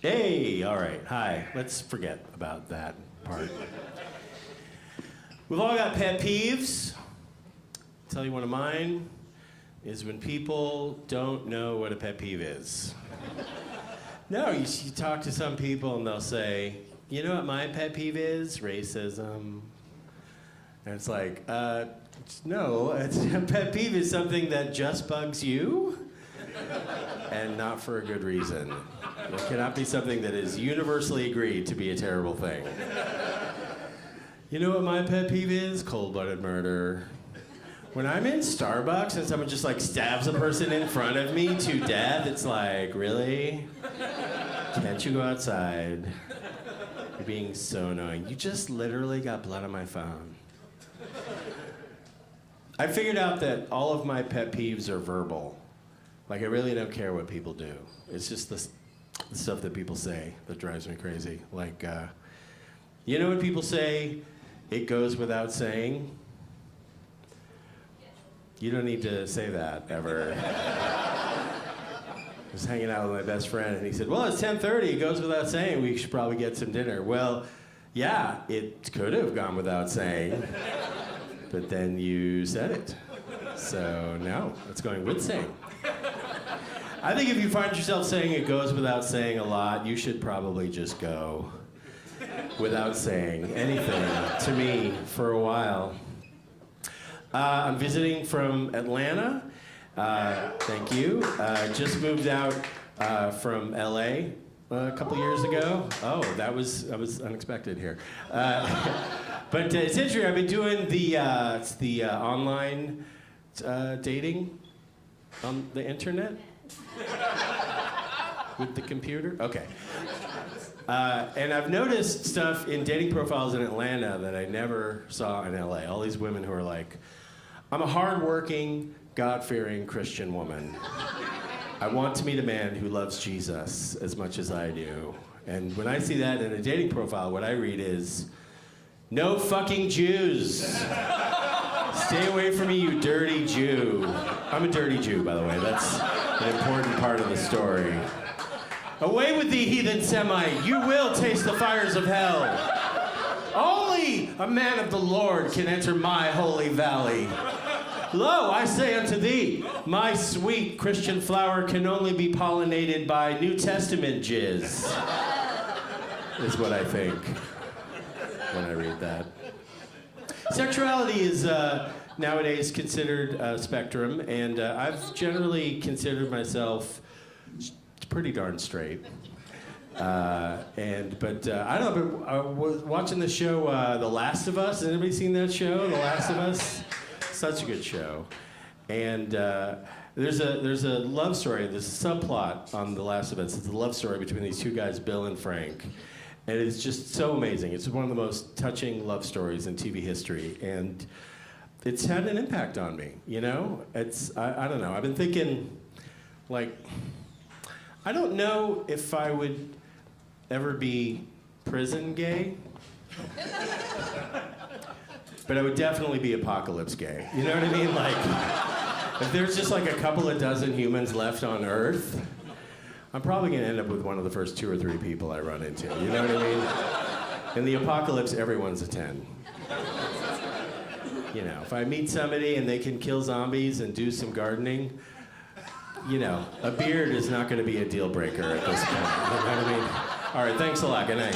Hey, all right, hi. Let's forget about that part. We've all got pet peeves. I'll tell you one of mine is when people don't know what a pet peeve is. No, you talk to some people and they'll say, you know what my pet peeve is? Racism. And it's like, no, a pet peeve is something that just bugs you and not for a good reason. It cannot be something that is universally agreed to be a terrible thing. You know what my pet peeve is? Cold-blooded murder. When I'm in Starbucks and someone just like stabs a person in front of me to death, it's like, really? Can't you go outside? You're being so annoying. You just literally got blood on my phone. I figured out that all of my pet peeves are verbal. Like, I really don't care what people do. It's just the stuff that people say that drives me crazy. Like, you know when people say, it goes without saying? You don't need to say that, ever. I was hanging out with my best friend, and he said, well, it's 10:30, it goes without saying, we should probably get some dinner. Well, yeah, it could have gone without saying, but then you said it. So, no, it's going with saying. I think if you find yourself saying it goes without saying a lot, you should probably just go without saying anything to me for a while. I'm visiting from Atlanta. Thank you. Just moved out from LA a couple years ago. Oh, that was unexpected here. But it's interesting. I've been doing the online dating on the internet with the computer. Okay. And I've noticed stuff in dating profiles in Atlanta that I never saw in LA. All these women who are like, I'm a hardworking, God-fearing Christian woman. I want to meet a man who loves Jesus as much as I do. And when I see that in a dating profile, what I read is, no fucking Jews. Stay away from me, you dirty Jew. I'm a dirty Jew, by the way. That's an important part of the story. Away with thee, heathen Semite. You will taste the fires of hell. Only a man of the Lord can enter my holy valley. Lo, I say unto thee, my sweet Christian flower can only be pollinated by New Testament jizz. Is what I think when I read that. Sexuality is nowadays considered a spectrum, and I've generally considered myself pretty darn straight. I don't know, but I was watching the show The Last of Us. Has anybody seen that show, The Last of Us? Such a good show. And there's a love story, there's a subplot on The Last of Us. It's a love story between these two guys, Bill and Frank. And it's just so amazing. It's one of the most touching love stories in TV history. And it's had an impact on me, you know? I don't know, I've been thinking, like, I don't know if I would ever be prison gay, but I would definitely be apocalypse gay. You know what I mean? Like, if there's just like a couple of dozen humans left on Earth, I'm probably gonna end up with one of the first 2 or 3 people I run into. You know what I mean? In the apocalypse, everyone's a 10. You know, if I meet somebody and they can kill zombies and do some gardening, you know, a beard is not going to be a deal breaker at this point. You know what I mean? All right, thanks a lot. Good night.